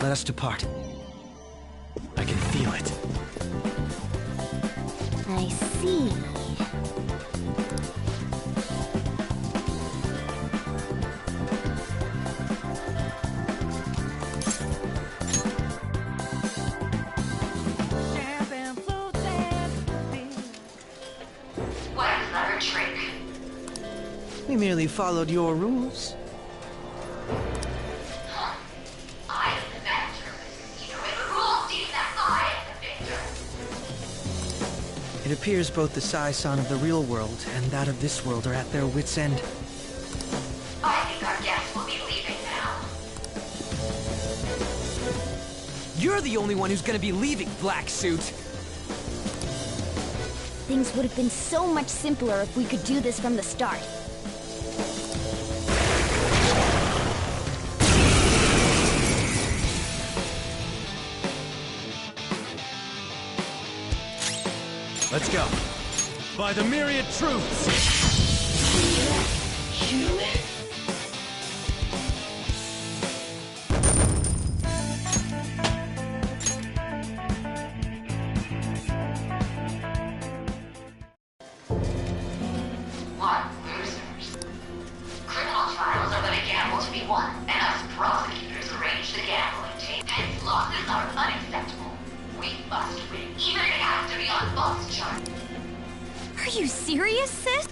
Let us depart. I can feel it. I see. What is that a trick? We merely followed your rules. I am the master. You know the rules, even that I am the victor. It appears both the Sai-san of the real world and that of this world are at their wits' end. I think our guests will be leaving now. You're the only one who's gonna be leaving, Black Suit! Things would have been so much simpler if we could do this from the start. Let's go. By the myriad truths! What losers? Criminal trials are but a gamble to be won, and us prosecutors arrange the gambling tape. Hence, losses are unacceptable. We must win, even if it has to be on false charge. Are you serious, sis?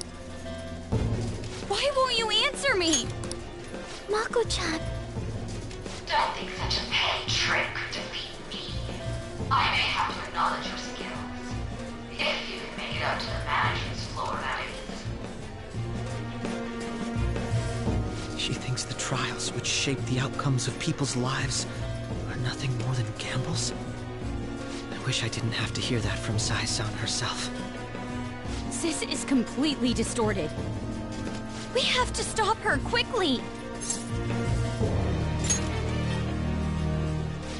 Why won't you answer me? Mako-chan. Don't think such a petty trick could defeat me. I may have to acknowledge your skills. If you can make it up to the manager's floor, that is. She thinks the trials which shape the outcomes of people's lives are nothing more than gambles? I wish I didn't have to hear that from Sai-san herself. Sis is completely distorted. We have to stop her quickly!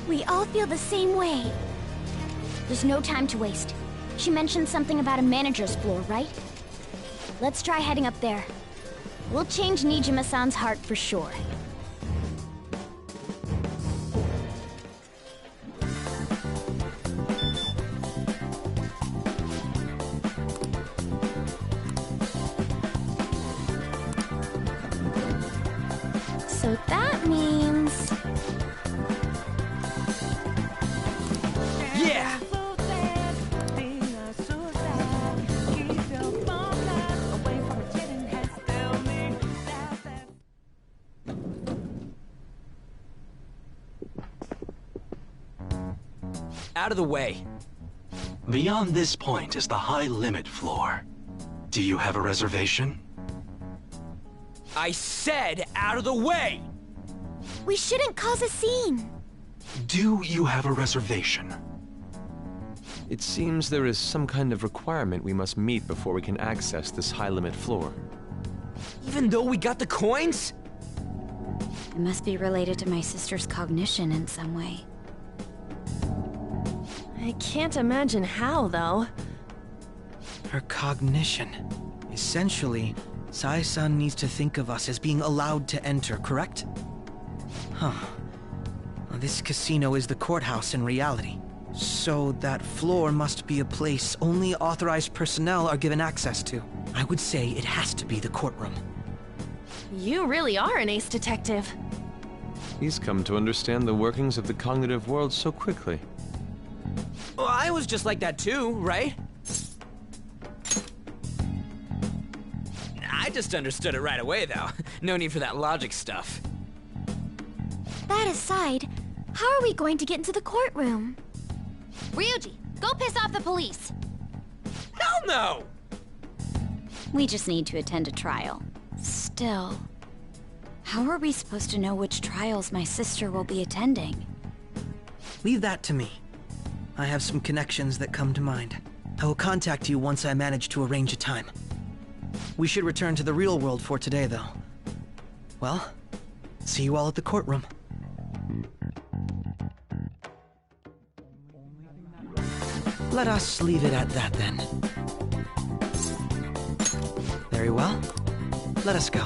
We all feel the same way. There's no time to waste. She mentioned something about a manager's floor, right? Let's try heading up there. We'll change Nijima-san's heart for sure. So that means... Yeah! Out of the way. Beyond this point is the high-limit floor. Do you have a reservation? I said out of the way! we shouldn't cause a scene. Do you have a reservation? It seems there is some kind of requirement we must meet before we can access this high-limit floor. Even though we got the coins? It must be related to my sister's cognition in some way. I can't imagine how, though. Her cognition. Essentially, Sai-san needs to think of us as being allowed to enter, correct? Huh. Well, this casino is the courthouse in reality. So that floor must be a place only authorized personnel are given access to. I would say it has to be the courtroom. You really are an ace detective. He's come to understand the workings of the cognitive world so quickly. Well, I was just like that too, right? I just understood it right away, though. No need for that logic stuff. That aside, how are we going to get into the courtroom? Ryuji, go piss off the police! Hell no! We just need to attend a trial. Still, how are we supposed to know which trials my sister will be attending? Leave that to me. I have some connections that come to mind. I will contact you once I manage to arrange a time. We should return to the real world for today, though. Well, see you all at the courtroom. Let us leave it at that, then. Very well. Let us go.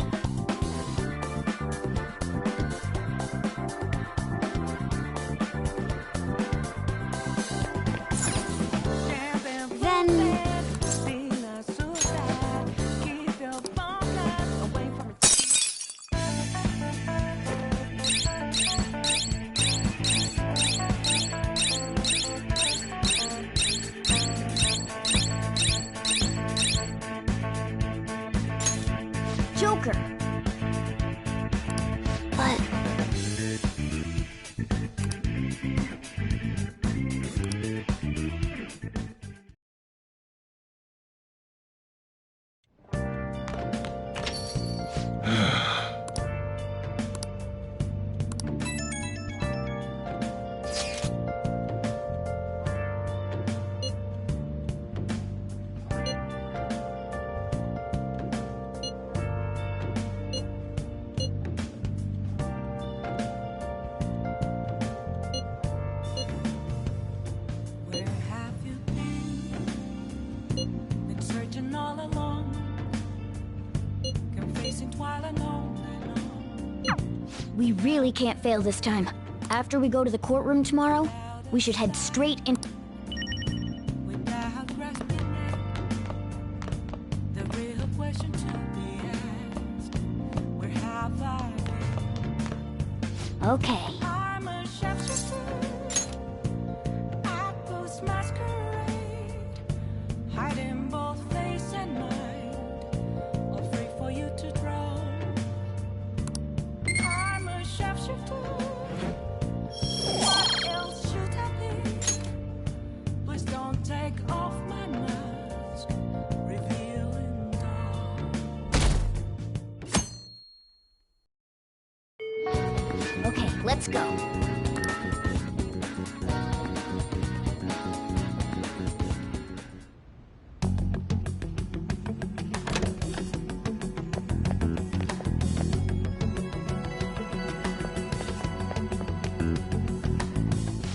We really can't fail this time. After we go to the courtroom tomorrow, we should head straight in. Okay. Okay, let's go.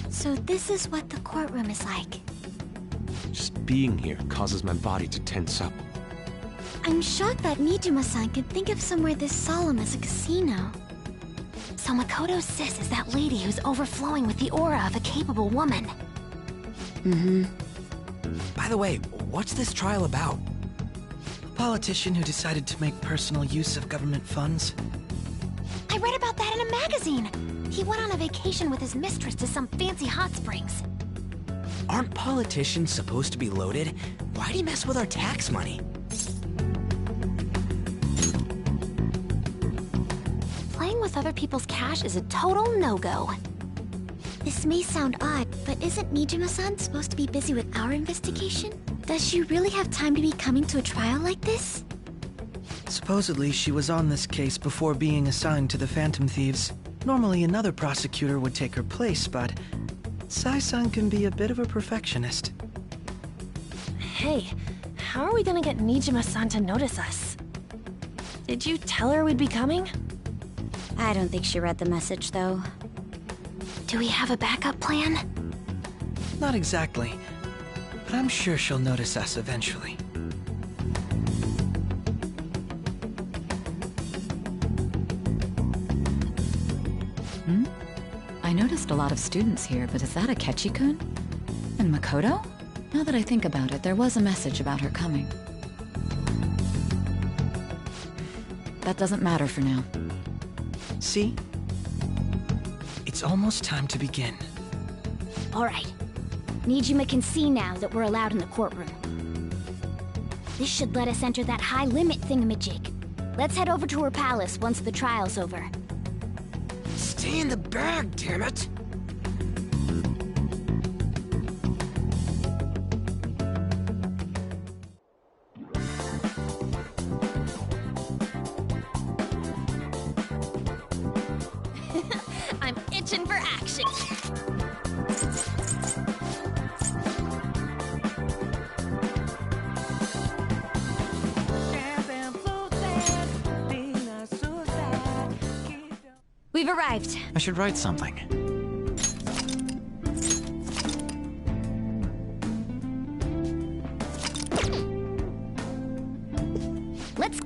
So this is what the courtroom is like. Just being here causes my body to tense up. I'm shocked that Nijima-san could think of somewhere this solemn as a casino. So Makoto's sis is that lady who's overflowing with the aura of a capable woman. By the way, what's this trial about? A politician who decided to make personal use of government funds? I read about that in a magazine. He went on a vacation with his mistress to some fancy hot springs. Aren't politicians supposed to be loaded? Why'd he mess with our tax money? Playing with other people's cash is a total no-go. This may sound odd, but isn't Nijima-san supposed to be busy with our investigation? Does she really have time to be coming to a trial like this? Supposedly, she was on this case before being assigned to the Phantom Thieves. Normally, another prosecutor would take her place, but Sai-san can be a bit of a perfectionist. Hey, how are we gonna get Nijima-san to notice us? Did you tell her we'd be coming? I don't think she read the message, though. Do we have a backup plan? Not exactly, but I'm sure she'll notice us eventually. I noticed a lot of students here, but is that Akechi-kun? And Makoto? Now that I think about it, there was a message about her coming. That doesn't matter for now. See? It's almost time to begin. All right. Nijima can see now that we're allowed in the courtroom. This should let us enter that high-limit thingamajig. Let's head over to her palace once the trial's over. Stay in the bag, damn it! I'm itching for action. We've arrived. I should write something. Let's...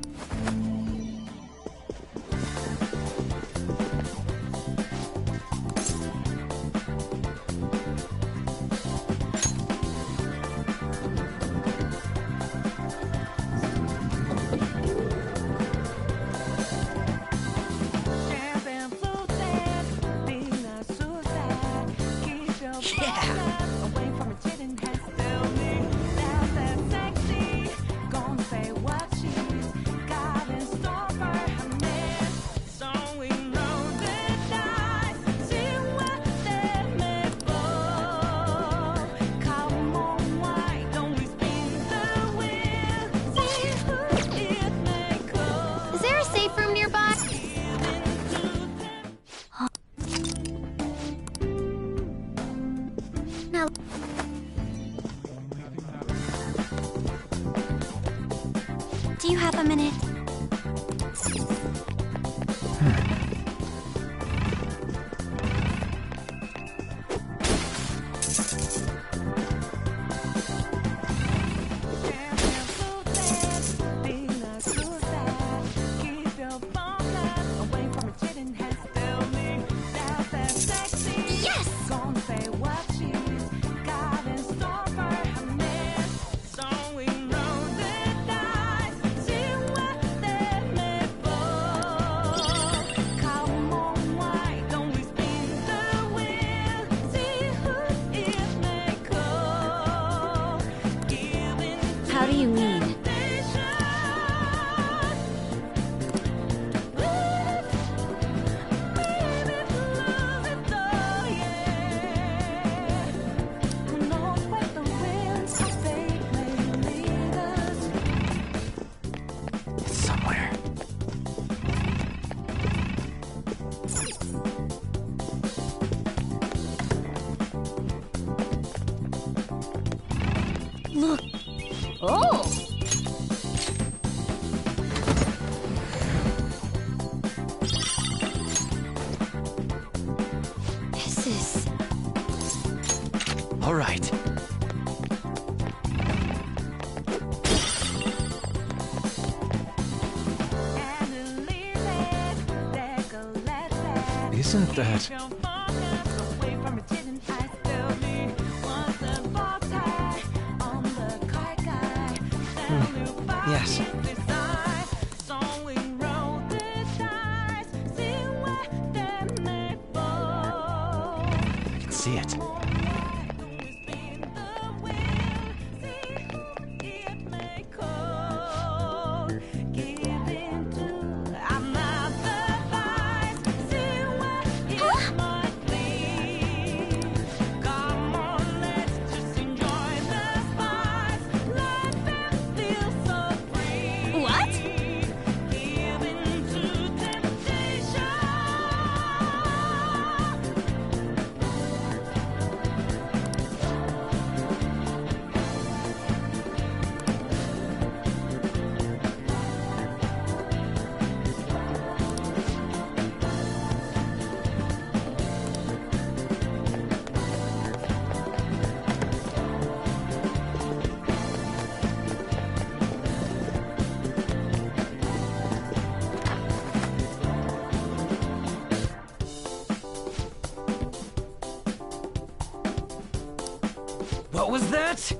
Is there a safe room nearby? No. Do you have a minute? you mean? It's somewhere. Look. Oh! This is... All right. Isn't that... Yes. I can see it. What? What was that?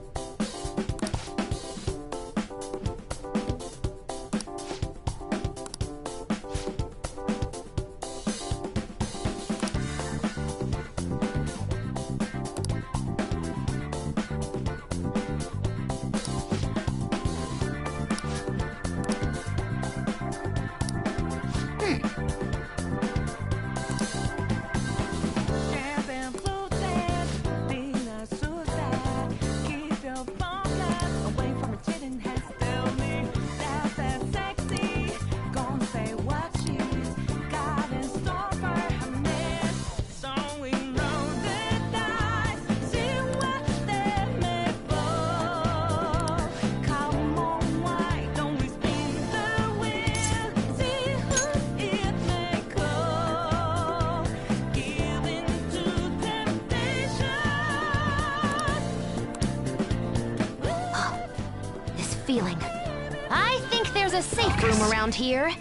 This feeling. I think there's a safe room around here.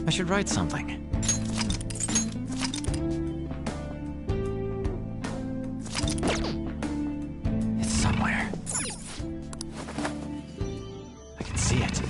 I should write something. It's somewhere. I can see it.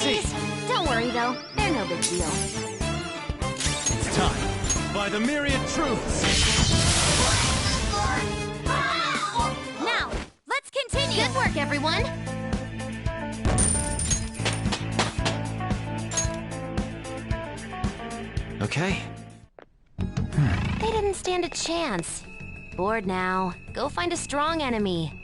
Enemies! Don't worry though, they're no big deal. It's time. By the myriad truths. Now, let's continue! Good work, everyone! Okay. They didn't stand a chance. Bored now. Go find a strong enemy.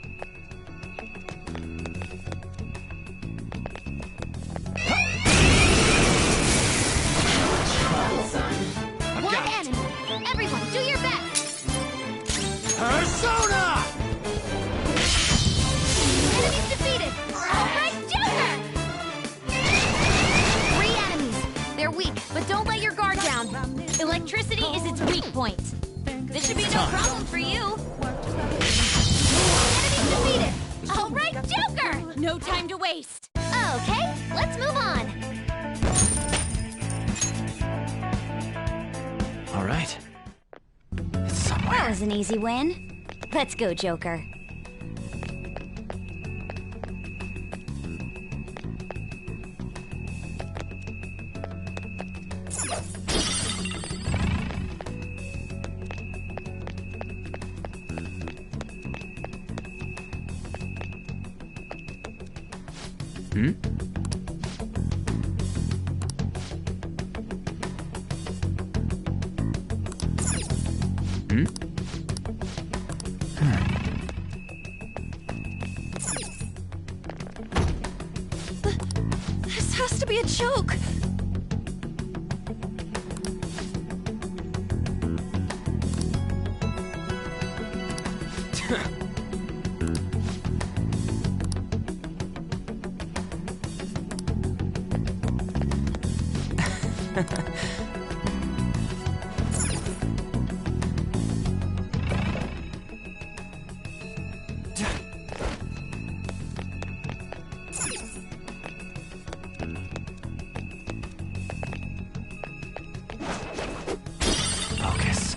no time to waste. Okay, let's move on. All right. It's somewhere. That was an easy win. Let's go, Joker. Hmm? Hmm? This has to be a joke. Focus.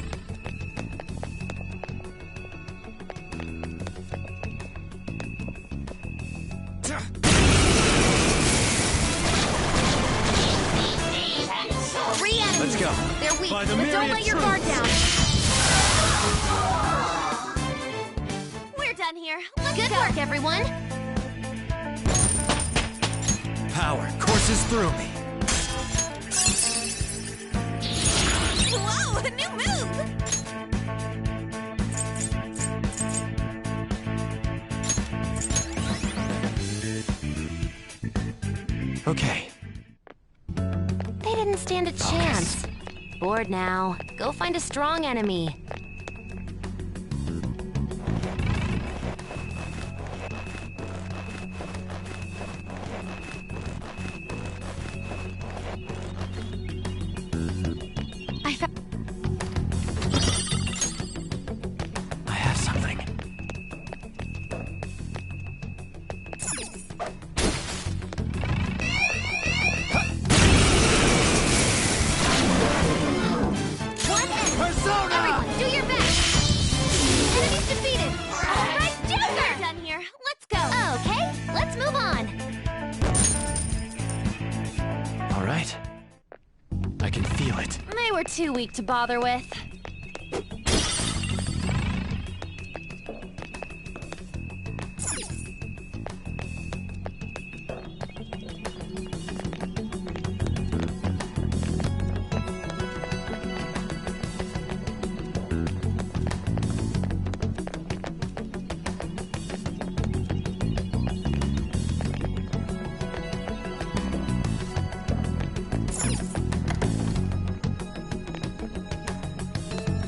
Three enemies. Let's go. They're weak, By the but don't myriad let your guard truths. down. We're done here. Good work, everyone. Power courses through me. Whoa, a new move. Okay. They didn't stand a chance. Bored now. Go find a strong enemy. I have something. One enemy. Persona! Everyone, do your best. Enemies defeated. All right, Joker. We're done here. Let's go. Okay, let's move on. All right. I can feel it. They were too weak to bother with.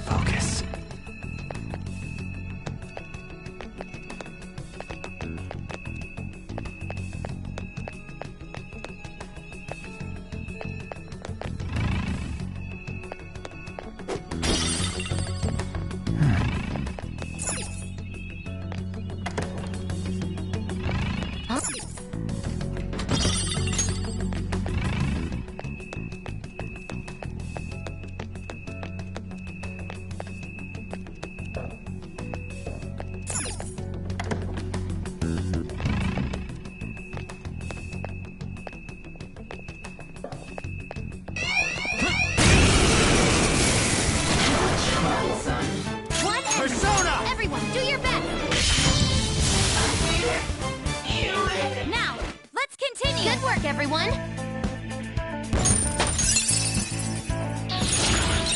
Focus. One enemy. Persona! Everyone, do your best. Now, let's continue. Good work, everyone.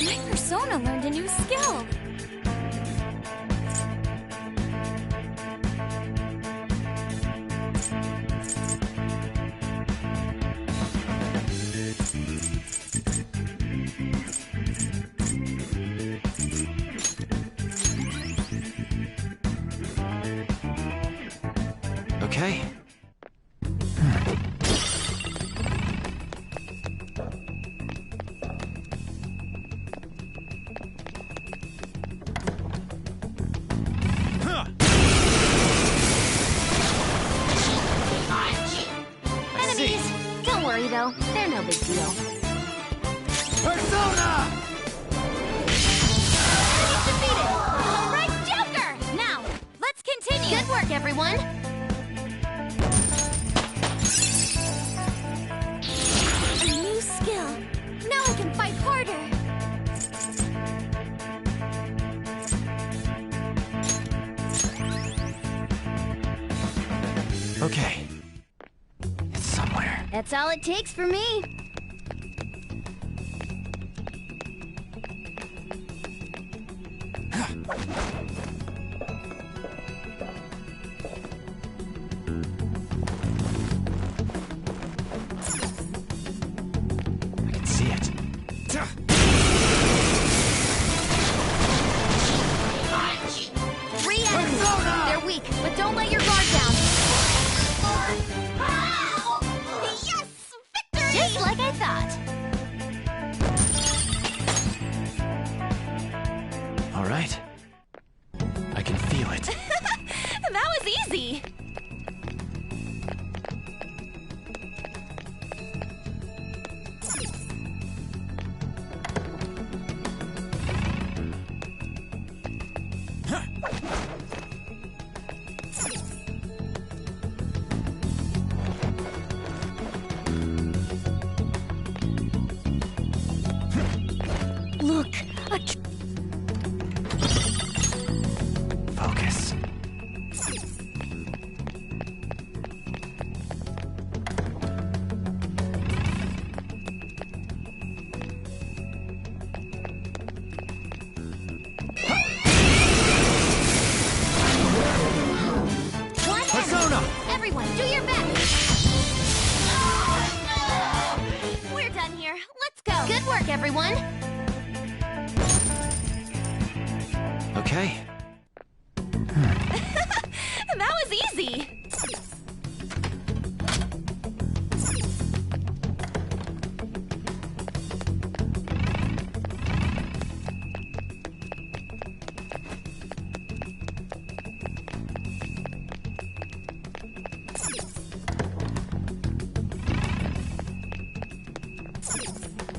My persona learned a new skill. Okay. Huh. worry, though. They're no big deal. Persona! Defeated! All right, Joker! Now, let's continue! Good work, everyone! A new skill. Now I can fight harder! Okay. It's somewhere. That's all it takes for me. I can see it. Three enemies. They're weak, but don't let your guard down. Yes! Victory! Just like I thought. All right. I can feel it. That was easy! Look, Focus. one Persona! Everyone, do your best! We're done here. Let's go. Good work, everyone. Okay. That was easy!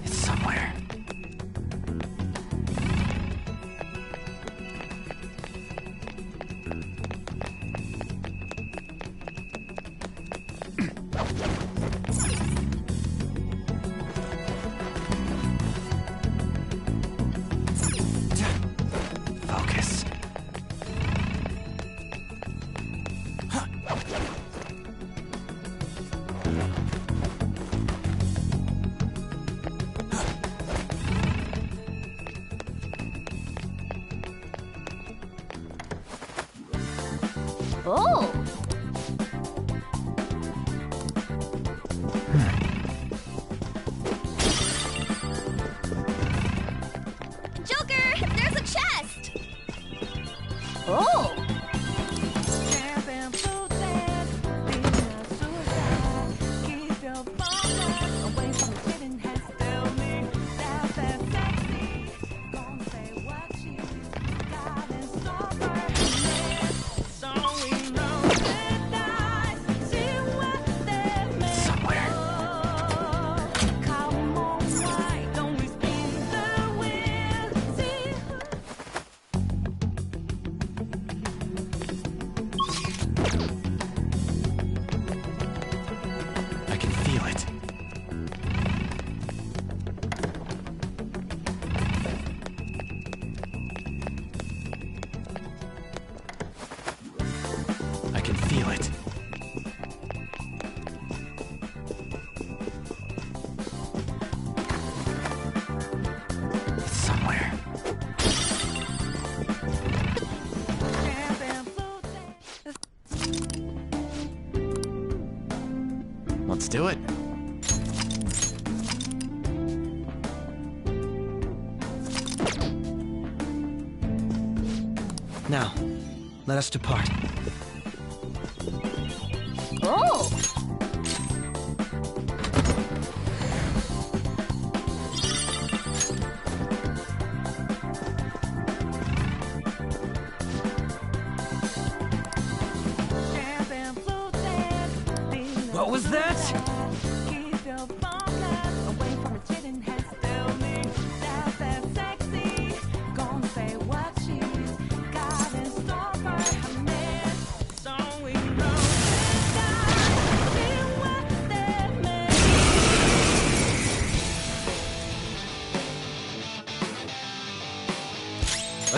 It's somewhere. Focus. Oh! Joker, there's a chest! Oh! Somewhere. I can feel it. I can feel it. It's somewhere. Let's do it. Now, let us depart. Oh! What was that?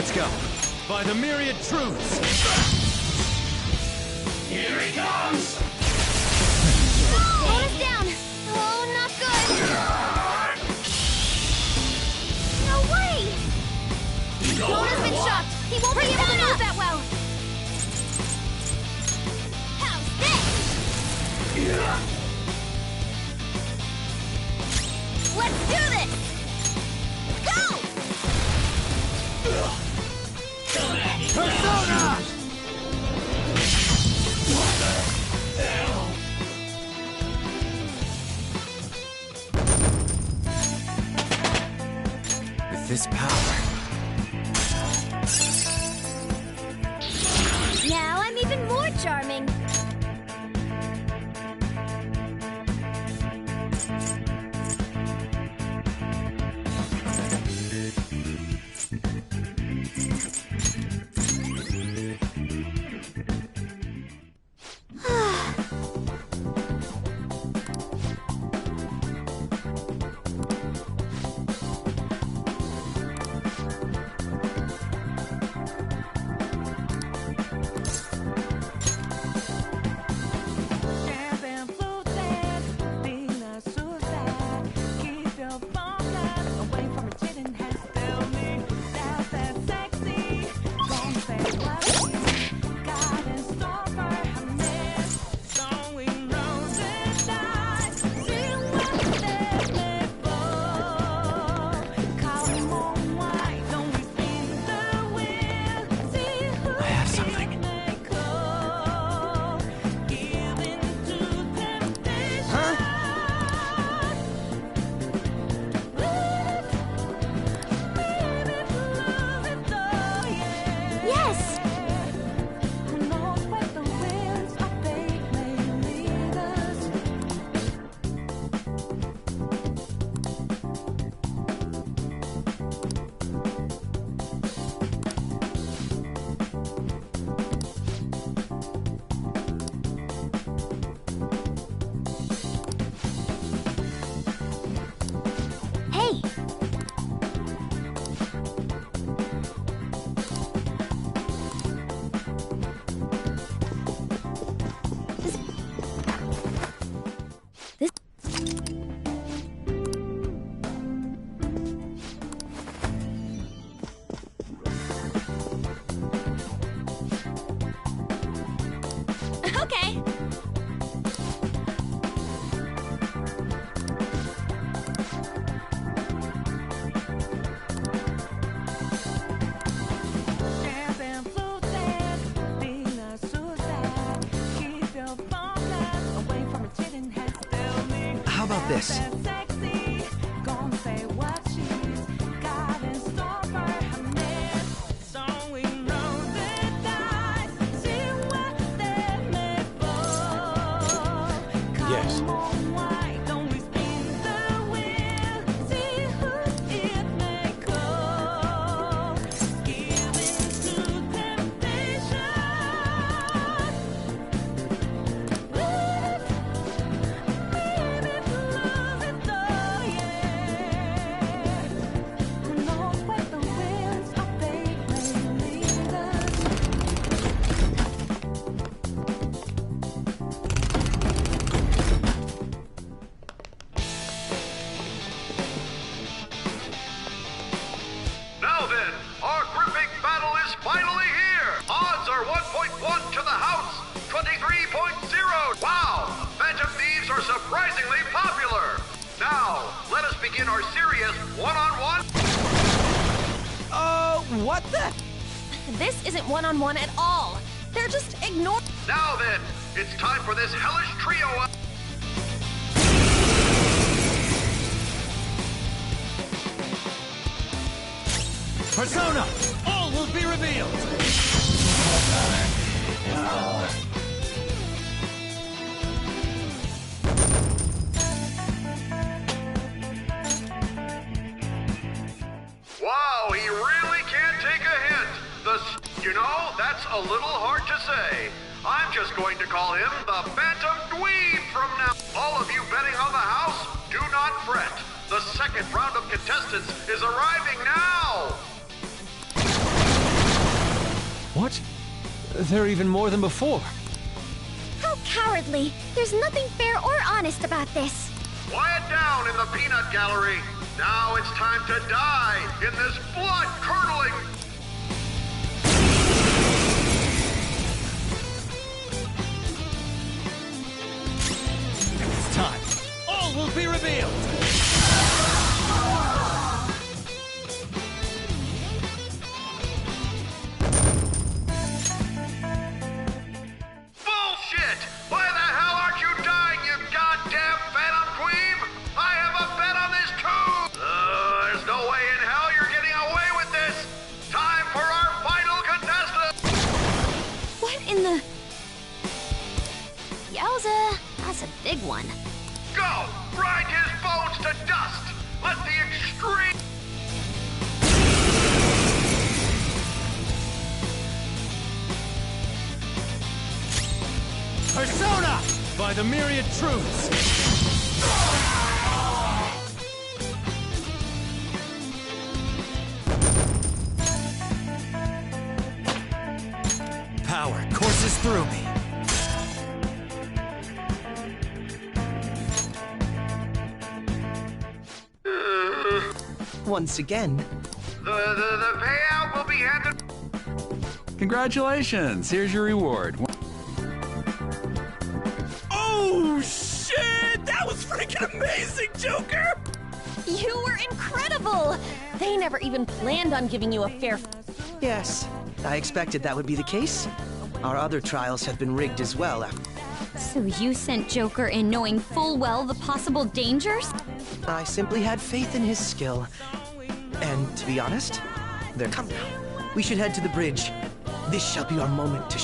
Let's go. By the myriad truths! Here he comes! Hold us down! Oh, not good! No way! Yoda's been shocked! He won't be able to move that well! How's this? Let's do this! Go! Persona! With this power... Now I'm even more charming! Okay. How about this? Yes. Now then, our gripping battle is finally here! Odds are 1.1 to the house, 23.0. Wow! Phantom Thieves are surprisingly popular! Now, let us begin our serious one-on-one... What the? This isn't one-on-one at all. They're just ignoring. Now then, it's time for this hellish trio of... Persona! All will be revealed! Wow, he really can't take a hint. You know, that's a little hard to say. I'm just going to call him the Phantom Dweeb from now. All of you betting on the house, do not fret. The second round of contestants is arriving now. They're even more than before. How cowardly! There's nothing fair or honest about this. Quiet down in the peanut gallery. Now it's time to die in this blood-curdling... It's time. All will be revealed. Bullshit! Why the hell aren't you dying, you goddamn Phantom Queen? I have a bet on this too! There's no way in hell you're getting away with this! Time for our final contestant! What in the... Yowza, that's a big one. Go! Grind his bones to dust! Let the extreme... Persona! By the myriad truths. Power courses through me. Once again, The payout will be handed... Congratulations! Here's your reward. Oh, shit! That was freaking amazing, Joker! You were incredible! They never even planned on giving you a fair... yes, I expected that would be the case. Our other trials have been rigged as well. So you sent Joker in knowing full well the possible dangers? I simply had faith in his skill. And to be honest, they're come now. We should head to the bridge. This shall be our moment to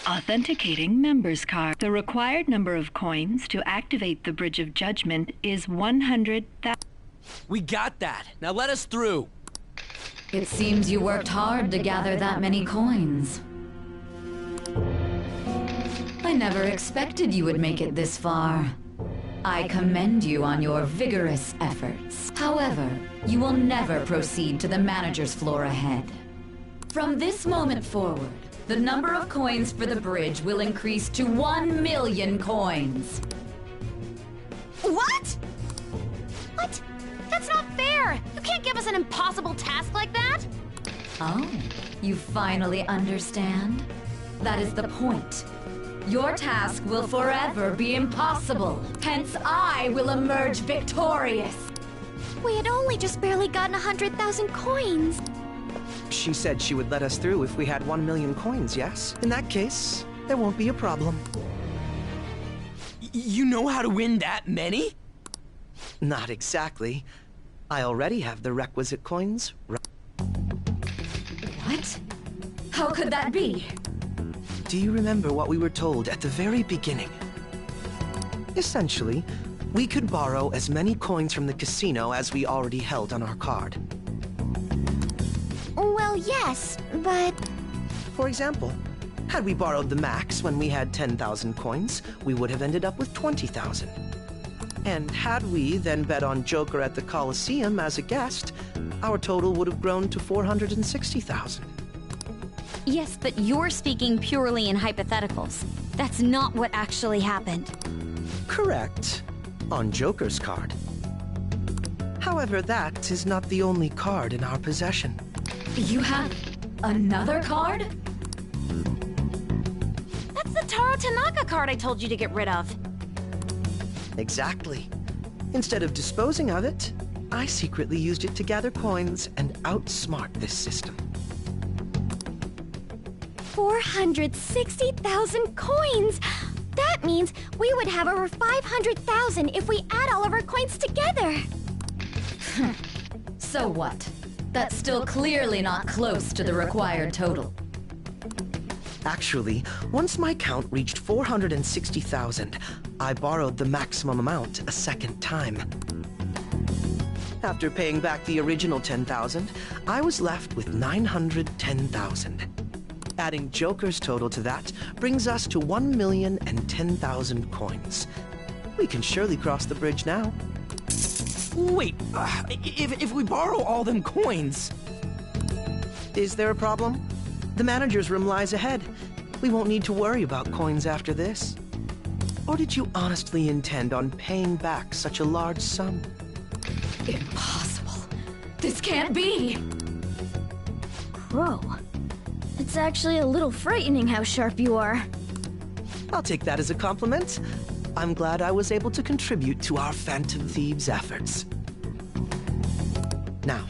Authenticating member's card. The required number of coins to activate the Bridge of Judgment is 100,000. We got that. Now let us through. It seems you worked hard to gather that many coins. I never expected you would make it this far. I commend you on your vigorous efforts. However, you will never proceed to the manager's floor ahead. From this moment forward, the number of coins for the bridge will increase to 1 million coins. What? What? That's not fair! You can't give us an impossible task like that! Oh, you finally understand? That is the point. Your task will forever be impossible. Hence, I will emerge victorious. We had only just barely gotten 100,000 coins. She said she would let us through if we had 1 million coins, yes? In that case, there won't be a problem. You know how to win that many? Not exactly. I already have the requisite coins. What? How could that be? Do you remember what we were told at the very beginning? Essentially, we could borrow as many coins from the casino as we already held on our card. Well, yes, but... For example, had we borrowed the max when we had 10,000 coins, we would have ended up with 20,000. And had we then bet on Joker at the Coliseum as a guest, our total would have grown to 460,000. Yes, but you're speaking purely in hypotheticals. That's not what actually happened. Correct. On Joker's card. However, that is not the only card in our possession. You have another card? That's the Taro Tanaka card I told you to get rid of. Exactly. Instead of disposing of it, I secretly used it to gather coins and outsmart this system. 460,000 coins! That means we would have over 500,000 if we add all of our coins together. So what? That's still clearly not close to the required total. Actually, once my count reached 460,000, I borrowed the maximum amount a second time. After paying back the original 10,000, I was left with 910,000. Adding Joker's total to that brings us to 1,010,000 coins. We can surely cross the bridge now. Wait, if we borrow all them coins... Is there a problem? The manager's room lies ahead. We won't need to worry about coins after this. Or did you honestly intend on paying back such a large sum? Impossible. This can't be! Crow. It's actually a little frightening how sharp you are. I'll take that as a compliment. I'm glad I was able to contribute to our Phantom Thieves' efforts. Now,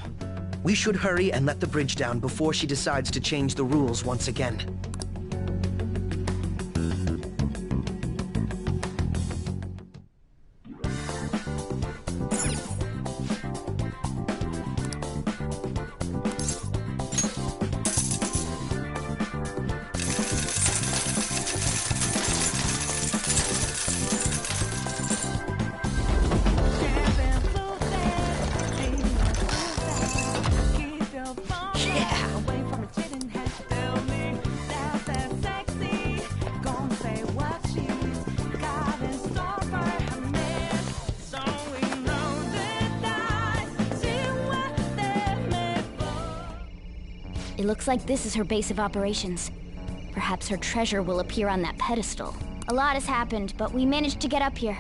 we should hurry and let the bridge down before she decides to change the rules once again. It looks like this is her base of operations. Perhaps her treasure will appear on that pedestal. A lot has happened, but we managed to get up here.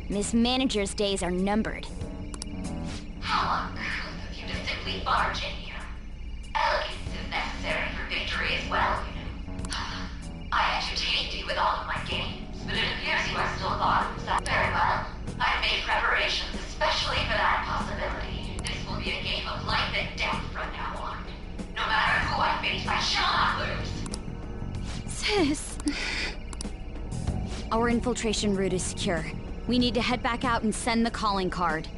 Miss Manager's days are numbered. How uncouth of you to simply barge in here. Elegance is necessary for victory as well, you know. I entertained you with all of my games, but it appears you are still bottom side. Very well. I've made preparations especially for that possibility. This will be a game of life and death from now on. No matter who I face, I shall not lose. Sis. Our infiltration route is secure. We need to head back out and send the calling card.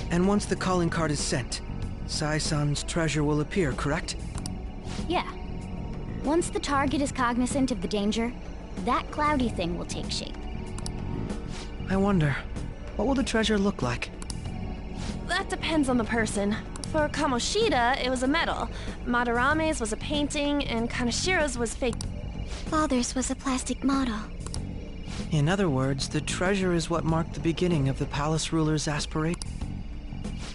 And once the calling card is sent, Sai-san's treasure will appear, correct? Yeah. Once the target is cognizant of the danger, that cloudy thing will take shape. I wonder, what will the treasure look like? That depends on the person. For Kamoshida, it was a medal. Madarame's was a painting, and Kanashiro's was fake. Father's was a plastic model. In other words, the treasure is what marked the beginning of the palace ruler's aspiration.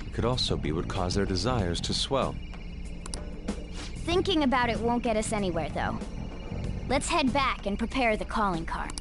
It could also be what caused their desires to swell. Thinking about it won't get us anywhere, though. Let's head back and prepare the calling card.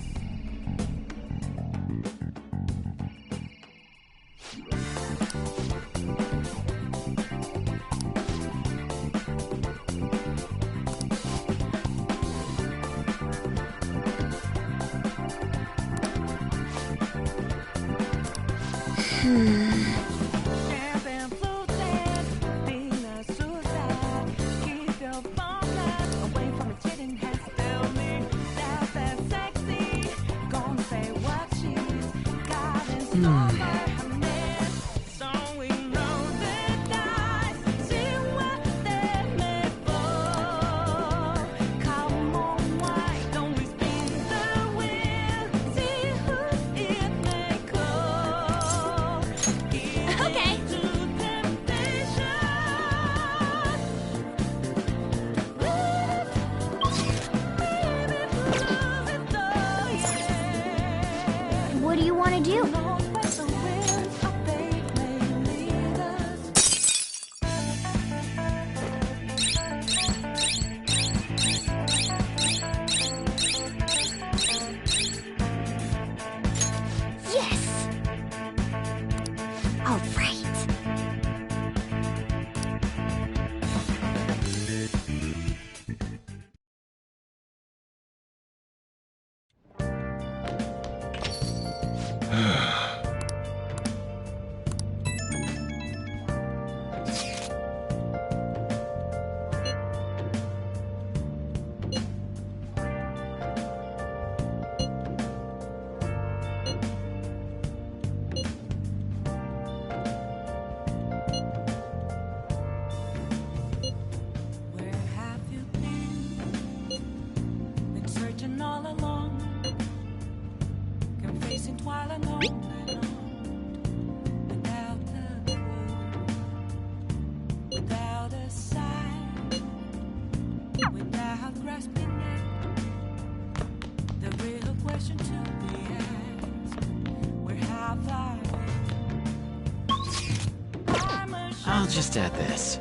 I'll just add this.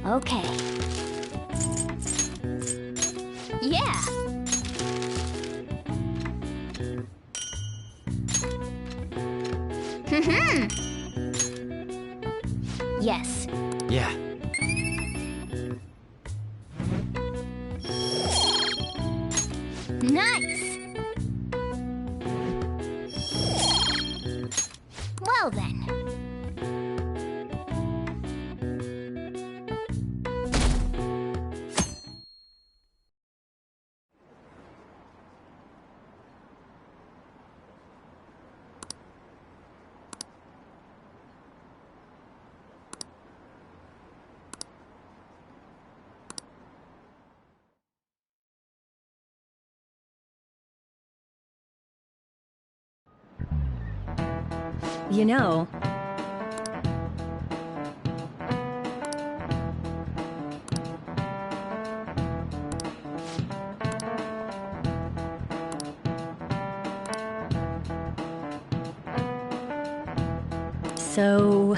Okay. Yeah. Yes. Yeah. Nice. Well then. You know, so...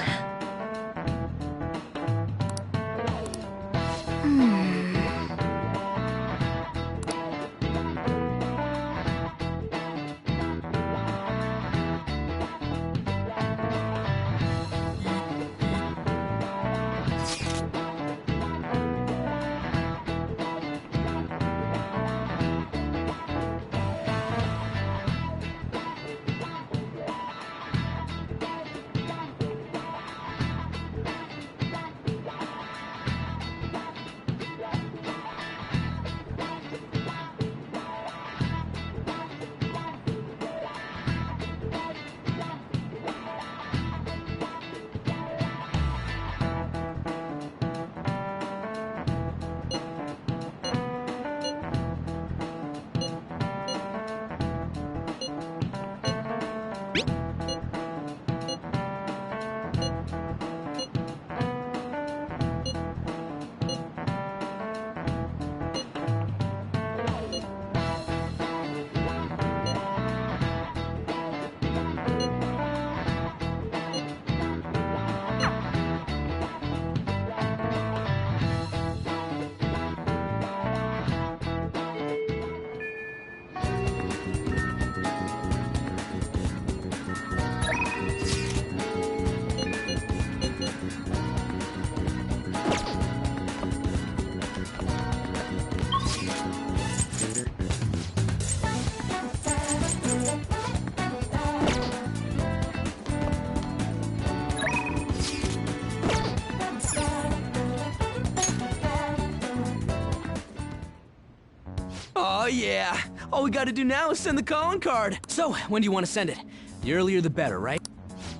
Oh, yeah. All we gotta do now is send the calling card. So, when do you want to send it? The earlier the better, right?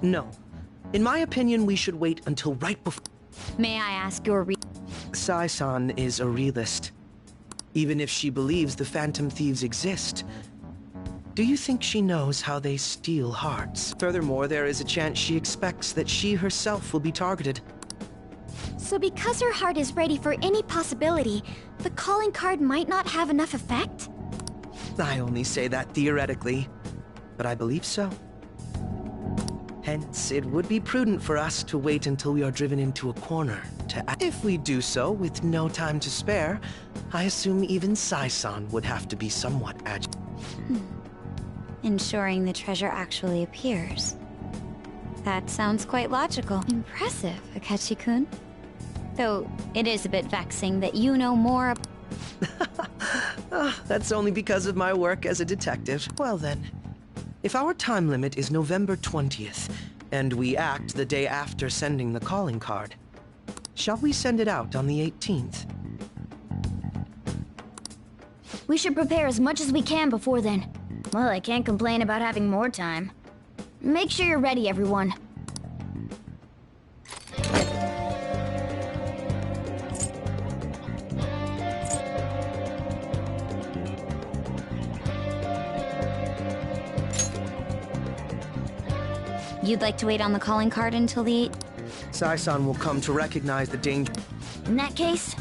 No. In my opinion, we should wait until right before... May I ask your Sai-san is a realist. Even if she believes the Phantom Thieves exist, do you think she knows how they steal hearts? Furthermore, there is a chance she expects that she herself will be targeted. So because her heart is ready for any possibility, the calling card might not have enough effect? I only say that theoretically, but I believe so. Hence, it would be prudent for us to wait until we are driven into a corner to act. If we do so with no time to spare, I assume even Sai-san would have to be somewhat agile. Ensuring the treasure actually appears. That sounds quite logical. Impressive, Akechi-kun. Though, it is a bit vexing that you know more That's only because of my work as a detective. Well then, if our time limit is November 20th, and we act the day after sending the calling card, shall we send it out on the 18th? We should prepare as much as we can before then. Well, I can't complain about having more time. Make sure you're ready, everyone. You'd like to wait on the calling card until the Sai-san will come to recognize the danger. In that case,